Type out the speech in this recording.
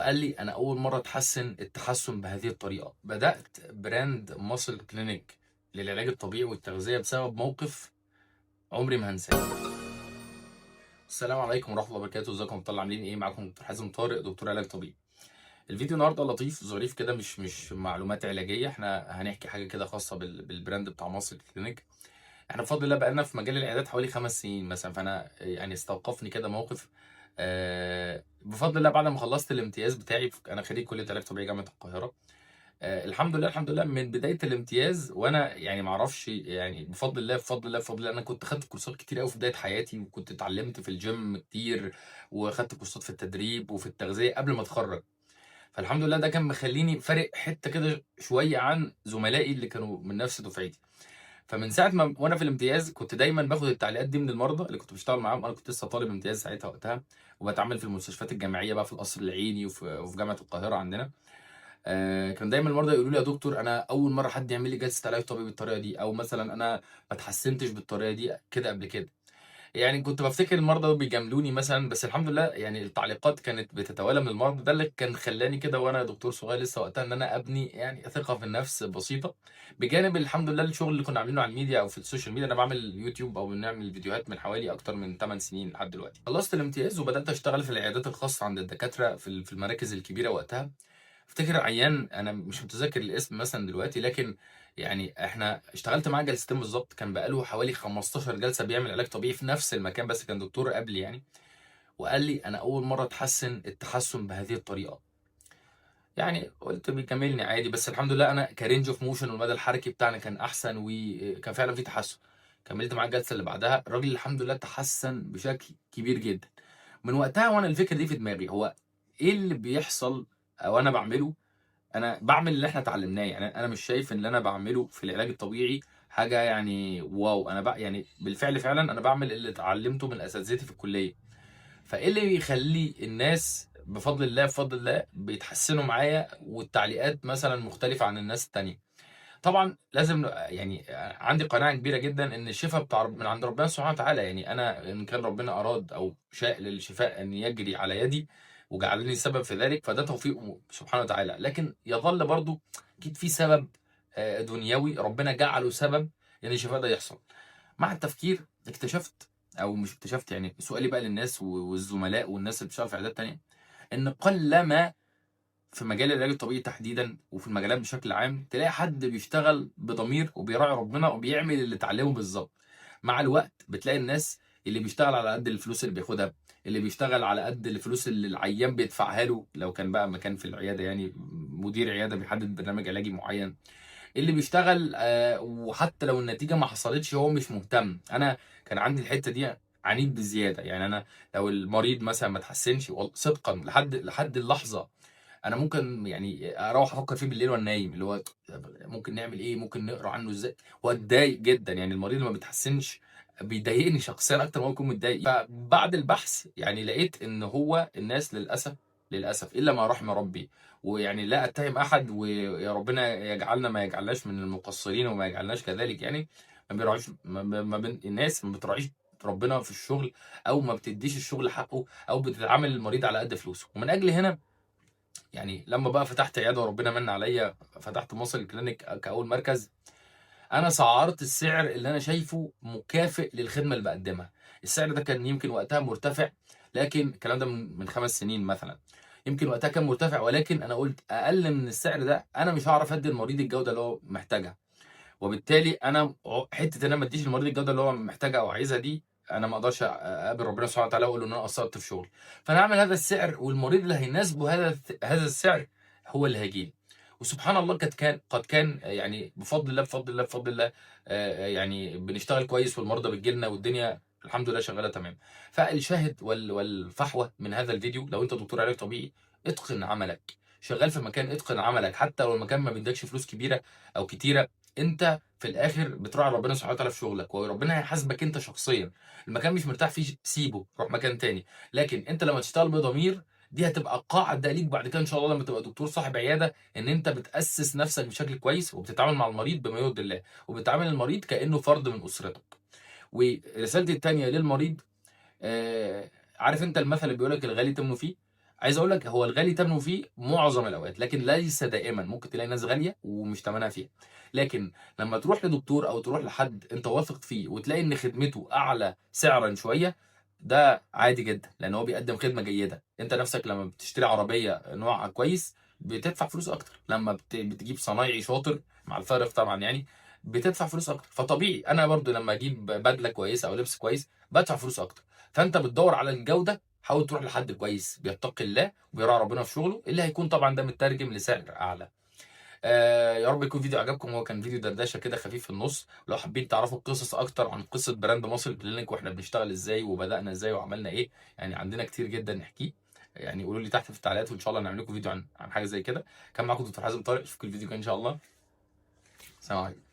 وقال لي انا اول مره اتحسن التحسن بهذه الطريقه. بدات براند ماسل كلينيك للعلاج الطبيعي والتغذيه بسبب موقف عمري ما هنساه. السلام عليكم ورحمه الله وبركاته، ازيكم يا ابطال؟ عاملين ايه؟ معاكم دكتور حازم طارق، دكتور علاج طبيعي. الفيديو النهارده لطيف ظريف كده، مش معلومات علاجيه، احنا هنحكي حاجه كده خاصه بالبراند بتاع ماسل كلينيك. احنا بفضل الله بقالنا في مجال العيادات حوالي 5 سنين مثلا، فانا يعني استوقفني كده موقف. بفضل الله بعد ما خلصت الامتياز بتاعي، انا خريج كليه علاج طبيعي جامعه القاهره. الحمد لله الحمد لله، من بدايه الامتياز وانا يعني ما اعرفش، يعني بفضل الله انا كنت خدت كورسات كتير قوي في بدايه حياتي، وكنت اتعلمت في الجيم كتير، وخدت كورسات في التدريب وفي التغذيه قبل ما اتخرج. فالحمد لله ده كان مخليني فارق حته كده شويه عن زملائي اللي كانوا من نفس دفعتي. فمن ساعه ما وانا في الامتياز كنت دايما باخد التعليقات دي من المرضى اللي كنت بشتغل معاهم. انا كنت لسه طالب امتياز ساعتها وقتها، وبتعامل في المستشفيات الجامعيه بقى، في القصر العيني وفي جامعه القاهره عندنا. كان دايما المرضى يقولوا لي يا دكتور انا اول مره حد يعمل لي جلسه علاج طبيعي بالطريقه دي، او مثلا انا ما اتحسنتش بالطريقه دي كده قبل كده. يعني كنت بافتكر المرضى دول بيجاملوني مثلًا، بس الحمد لله يعني التعليقات كانت بتتوالى من المرضى، ده اللي كان خلّاني كده وأنا دكتور صغير لسه وقتها إن أنا أبني يعني ثقة في النفس بسيطة، بجانب الحمد لله الشغل اللي كنا عاملينه على الميديا أو في السوشيال ميديا. أنا باعمل يوتيوب أو بنعمل فيديوهات من حوالي أكتر من 8 سنين لحد دلوقتي. خلّصت الامتياز وبدأت أشتغل في العيادات الخاصة عند الدكاترة في المراكز الكبيرة وقتها. افتكر عيان انا مش متذكر الاسم مثلا دلوقتي، لكن يعني احنا اشتغلت معاه جلستين بالظبط، كان بقاله حوالي 15 جلسه بيعمل علاج طبيعي في نفس المكان، بس كان دكتور قبلي يعني. وقال لي انا اول مره اتحسن التحسن بهذه الطريقه. يعني قلت بيكملني عادي، بس الحمد لله انا كرينج اوف موشن والمدى الحركي بتاعنا كان احسن وكان فعلا في تحسن. كملت معاه الجلسه اللي بعدها، الراجل الحمد لله تحسن بشكل كبير جدا. من وقتها وانا الفكره دي في دماغي، هو ايه اللي بيحصل او انا بعمله؟ انا بعمل اللي احنا اتعلمناه، يعني انا مش شايف ان اللي انا بعمله في العلاج الطبيعي حاجه يعني واو. انا بقى يعني بالفعل فعلا انا بعمل اللي اتعلمته من اساتذتي في الكليه. فايه اللي بيخلي الناس بفضل الله بيتحسنوا معايا والتعليقات مثلا مختلفه عن الناس التانيه؟ طبعا لازم يعني عندي قناعه كبيره جدا ان الشفاء بتاع من عند ربنا سبحانه وتعالى. يعني انا ان كان ربنا اراد او شاء للشفاء ان يجري على يدي وجعلني السبب في ذلك، فده توفيقه سبحانه وتعالى. لكن يظل برضو اكيد في سبب دنيوي ربنا جعله سبب ان الشفاء ده يحصل. مع التفكير اكتشفت، او مش اكتشفت، يعني سؤالي بقى للناس والزملاء والناس اللي بتشتغل في عيادات تانية، ان قلما في مجال العلاج الطبيعي تحديدا وفي المجالات بشكل عام تلاقي حد بيشتغل بضمير وبيراعي ربنا وبيعمل اللي اتعلمه بالظبط. مع الوقت بتلاقي الناس اللي بيشتغل على قد الفلوس اللي بياخدها، اللي بيشتغل على قد الفلوس اللي العيان بيدفعها له لو كان بقى مكان في العياده، يعني مدير عياده بيحدد برنامج علاجي معين، اللي بيشتغل وحتى لو النتيجه ما حصلتش هو مش مهتم. انا كان عندي الحته دي عنيد بزياده. يعني انا لو المريض مثلا ما تحسنش صدقا لحد اللحظه، انا ممكن يعني اروح افكر فيه بالليل وانا نايم، اللي هو ممكن نعمل ايه، ممكن نقرا عنه ازاي، واتضايق جدا. يعني المريض اللي ما بيتحسنش بيضايقني شخصيا اكتر ما هو يكون متضايق. فبعد البحث يعني لقيت ان هو الناس للاسف الا ما رحم ربي، ويعني لا اتهم احد، ويا ربنا يجعلنا ما يجعلناش من المقصرين وما يجعلناش كذلك. يعني ما بيراعيش الناس ما بتراعيش ربنا في الشغل، او ما بتديش الشغل حقه، او بتتعامل المريض على قد فلوسه. ومن اجل هنا يعني لما بقى فتحت عياده وربنا من عليا فتحت مصر كلينيك كاول مركز، انا سعرت السعر اللي انا شايفه مكافئ للخدمه اللي بقدمها. السعر ده كان يمكن وقتها مرتفع، لكن الكلام ده من 5 سنين مثلا. يمكن وقتها كان مرتفع، ولكن انا قلت اقل من السعر ده انا مش هعرف ادي المريض الجوده اللي هو محتاجها. وبالتالي انا حته ان انا ما اديش المريض الجوده اللي هو محتاجها او عايزها دي، انا ما اقدرش اقابل ربنا سبحانه وتعالى واقول له ان انا قصرت في شغلي. فانا هعمل هذا السعر، والمريض اللي هيناسبه هذا السعر هو اللي هيجي لي. وسبحان الله قد كان يعني بفضل الله يعني بنشتغل كويس والمرضى بتجي لنا والدنيا الحمد لله شغاله تمام. فالشاهد والفحوى من هذا الفيديو، لو انت دكتور علاج طبيعي اتقن عملك، شغال في مكان اتقن عملك، حتى لو المكان ما بيدكش فلوس كبيره او كتيره، انت في الاخر بتراعي ربنا سبحانه وتعالى في شغلك، وربنا هيحاسبك انت شخصيا. المكان مش مرتاح فيه سيبه روح مكان تاني. لكن انت لما تشتغل بضمير، دي هتبقى قاعده ليك بعد كده ان شاء الله لما تبقى دكتور صاحب عياده، ان انت بتاسس نفسك بشكل كويس وبتتعامل مع المريض بما يرضي الله، وبتعامل المريض كانه فرد من اسرتك. ورسالتي التانيه للمريض، آه عارف انت المثل اللي بيقول لك الغالي تمنه فيه؟ عايز اقول لك هو الغالي ثمنه فيه معظم الاوقات، لكن ليس دائما. ممكن تلاقي ناس غاليه ومش ثمنها فيها، لكن لما تروح لدكتور او تروح لحد انت واثق فيه وتلاقي ان خدمته اعلى سعرا شويه، ده عادي جدا، لان هو بيقدم خدمه جيده. انت نفسك لما بتشتري عربيه نوعها كويس بتدفع فلوس اكتر، لما بتجيب صنايعي شاطر مع الفارق طبعا يعني بتدفع فلوس اكتر. فطبيعي انا برضو لما اجيب بدله كويسه او لبس كويس بدفع فلوس اكتر. فانت بتدور على الجوده، حاول تروح لحد كويس بيتقي الله وبيراعي ربنا في شغله، اللي هيكون طبعا ده مترجم لسعر اعلى. يا رب يكون فيديو عجبكم. هو كان فيديو دردشه كده خفيف في النص. لو حابين تعرفوا قصص اكتر عن قصه براند مصر كلينيك واحنا بنشتغل ازاي وبدانا ازاي وعملنا ايه، يعني عندنا كتير جدا نحكيه، يعني قولوا لي تحت في التعليقات وان شاء الله نعمل لكم فيديو عن حاجه زي كده. كان معاكم دكتور حازم طارق، اشوفكم الفيديو الجاي ان شاء الله. سلام عليكم.